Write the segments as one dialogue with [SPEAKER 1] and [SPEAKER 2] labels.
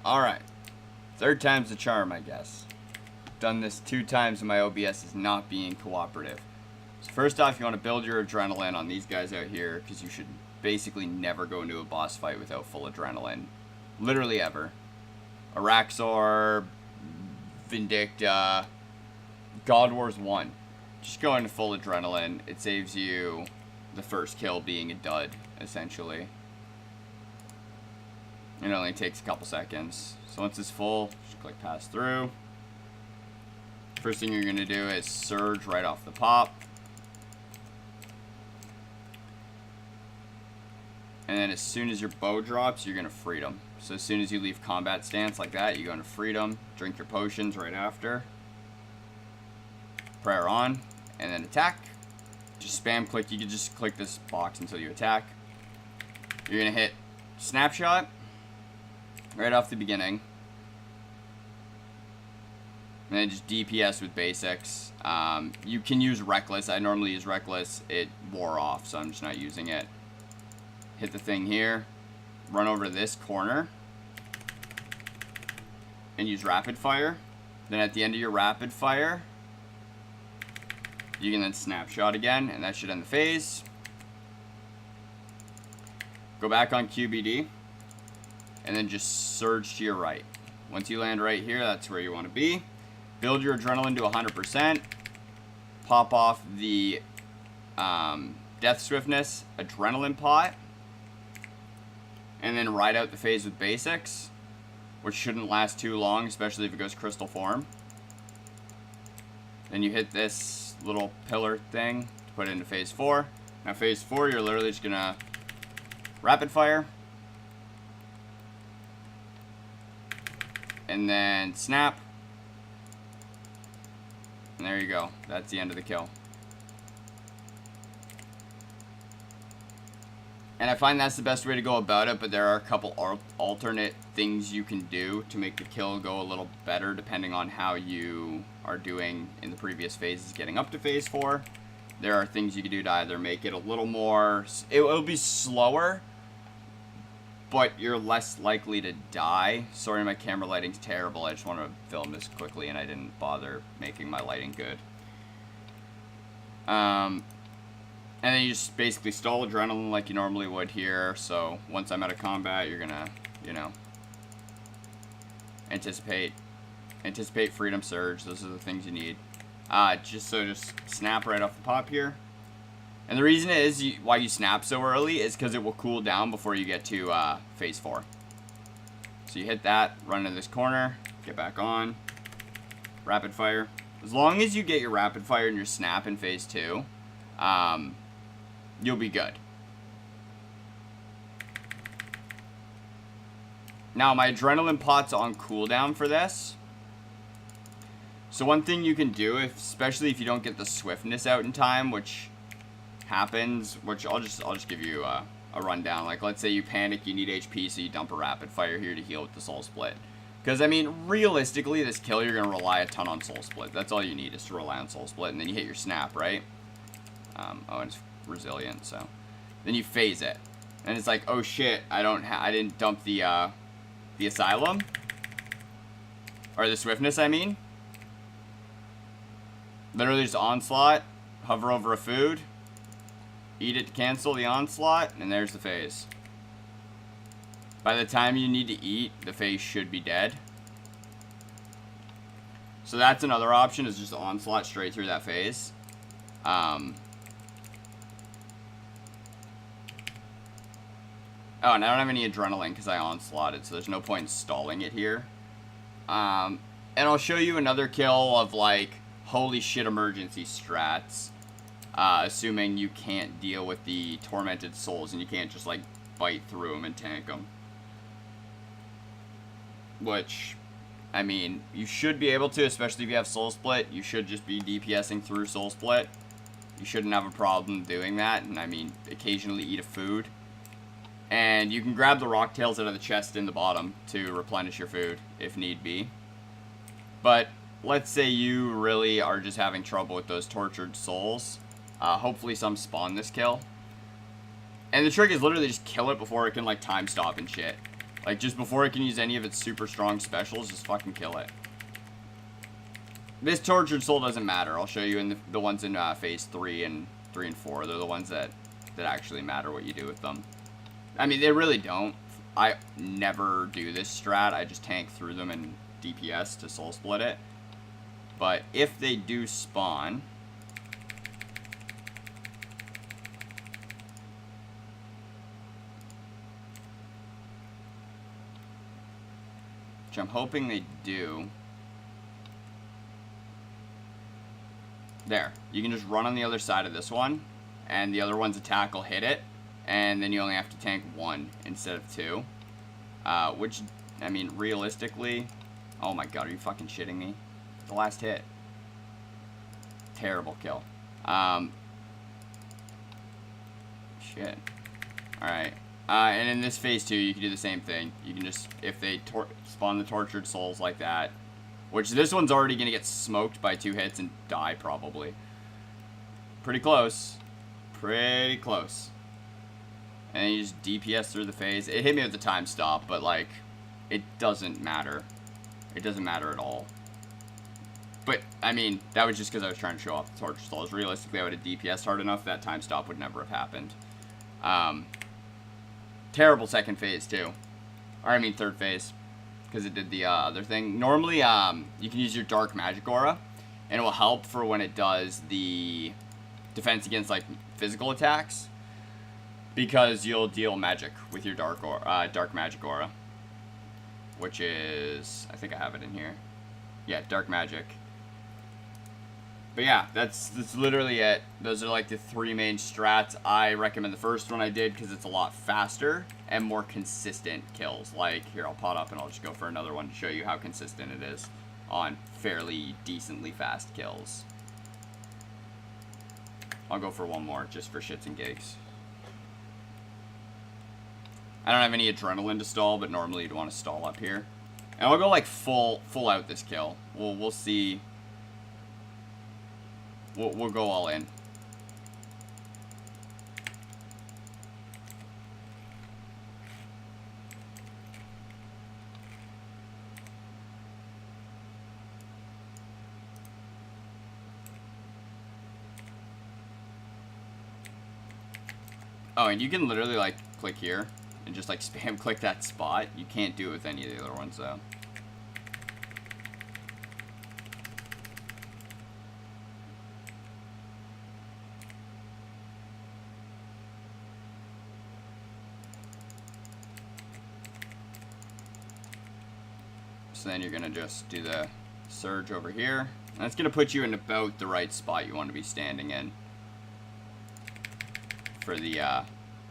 [SPEAKER 1] Alright. Third time's the charm, I guess. Done this 2 times and my OBS is not being cooperative. So first off, you want to build your adrenaline on these guys out here, because you should basically never go into a boss fight without full adrenaline. Literally ever. Araxor, Vindicta, God Wars 1. Just go into full adrenaline. It saves you the first kill being a dud, essentially. It only takes a couple seconds. So once it's full, just click pass through. First thing you're going to do is surge right off the pop. And then as soon as your bow drops, you're going to freedom. So as soon as you leave combat stance like that, you go into freedom, drink your potions right after. Prayer on, and then attack. Just spam click. You can just click this box until you attack. You're going to hit snapshot right off the beginning. And then just DPS with basics. You can use reckless. I normally use reckless. It wore off, so I'm just not using it. Hit the thing here. Run over to this corner. And use rapid fire. Then at the end of your rapid fire, you can then snapshot again, and that should end the phase. Go back on QBD. And then just surge to your right. Once you land right here, that's where you want to be. Build your adrenaline to 100%. Pop off the Death Swiftness Adrenaline Pot. And then ride out the phase with basics, which shouldn't last too long, especially if it goes crystal form. Then you hit this little pillar thing to put it into phase 4. Now phase 4, you're literally just going to rapid fire. And then snap. And there you go. That's the end of the kill. And I find that's the best way to go about it, but there are a couple alternate things you can do to make the kill go a little better depending on how you are doing in the previous phases getting up to phase 4. There are things you can do to either make it a little more... It will be slower, but you're less likely to die. Sorry, my camera lighting's terrible. I just want to film this quickly, and I didn't bother making my lighting good. And then you just basically stall adrenaline like you normally would here. So once I'm out of combat, you're gonna, you know, anticipate freedom surge. Those are the things you need. Just snap right off the pop here. And the reason is why you snap so early is because it will cool down before you get to phase 4. So you hit that, run into this corner, get back on, rapid fire. As long as you get your rapid fire and your snap in phase 2, you'll be good. Now my adrenaline pot's on cooldown for this. So one thing you can do, especially if you don't get the swiftness out in time, which happens, which I'll just give you a rundown. Like, let's say you panic, you need HP, so you dump a rapid fire here to heal with the soul split. Because, I mean, realistically, this kill, you're going to rely a ton on soul split. That's all you need, is to rely on soul split, and then you hit your snap, right? Oh, and it's resilient, so. Then you phase it. And it's like, oh shit, I didn't dump the asylum. Or the swiftness, I mean. Literally just onslaught, hover over a food, eat it to cancel the onslaught, and there's the phase. By the time you need to eat, the phase should be dead. So that's another option, is just onslaught straight through that phase. Oh, and I don't have any adrenaline because I onslaughted, so there's no point in stalling it here. And I'll show you another kill of, like, holy shit emergency strats. Assuming you can't deal with the tormented souls and you can't just, like, bite through them and tank them. Which, I mean, you should be able to, especially if you have soul split. You should just be DPSing through soul split. You shouldn't have a problem doing that. And, I mean, occasionally eat a food. And you can grab the rock tails out of the chest in the bottom to replenish your food if need be. But let's say you really are just having trouble with those tortured souls. Hopefully some spawn this kill. And the trick is literally just kill it before it can, like, time stop and shit. Like, just before it can use any of its super strong specials, just fucking kill it. This Tortured Soul doesn't matter. I'll show you in the ones in phase 3 and 4. They're the ones that actually matter what you do with them. I mean, they really don't. I never do this strat. I just tank through them and DPS to soul split it. But if they do spawn... which I'm hoping they do. There. You can just run on the other side of this one, and the other one's attack will hit it, and then you only have to tank 1 instead of 2. Which, I mean, realistically... oh my god, are you fucking shitting me? The last hit. Terrible kill. Shit. Alright. And in this phase 2, you can do the same thing. You can just, if they spawn the Tortured Souls like that, which this one's already going to get smoked by 2 hits and die, probably. Pretty close. Pretty close. And you just DPS through the phase. It hit me with the time stop, but, like, it doesn't matter. It doesn't matter at all. But, I mean, that was just because I was trying to show off the Tortured Souls. Realistically, I would have DPS'd hard enough, that time stop would never have happened. Terrible second phase, too. Or, I mean, third phase. Because it did the other thing. Normally, you can use your Dark Magic Aura. And it will help for when it does the defense against, like, physical attacks. Because you'll deal magic with your Dark Magic Aura. Which is... I think I have it in here. Yeah, Dark Magic. But yeah, that's literally it. Those are like the 3 main strats. I recommend the first one I did because it's a lot faster and more consistent kills. Like, here, I'll pot up and I'll just go for another one to show you how consistent it is on fairly decently fast kills. I'll go for one more just for shits and gigs. I don't have any adrenaline to stall, but normally you'd want to stall up here. And I'll go like full out this kill. We'll see. We'll go all in. Oh, and you can literally like click here and just like spam click that spot. You can't do it with any of the other ones though. So then you're going to just do the surge over here. And that's going to put you in about the right spot you want to be standing in for the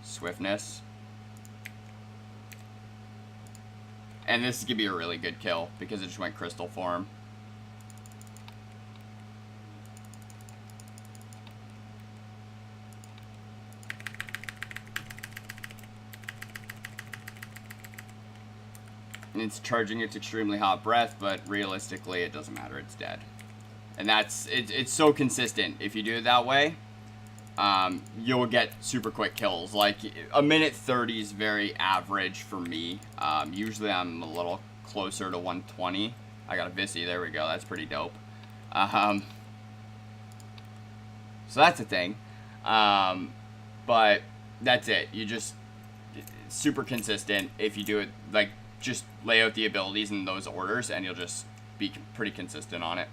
[SPEAKER 1] swiftness. And this is going to be a really good kill because it just went crystal form. And it's charging its extremely hot breath, but realistically it doesn't matter, it's dead. And it's so consistent. If you do it that way, you'll get super quick kills. Like, a minute 30 is very average for me. Usually I'm a little closer to 120. I got a Visi, there we go, that's pretty dope. So that's a thing. But that's it. You just, super consistent if you do it, like, just lay out the abilities in those orders and you'll just be pretty consistent on it.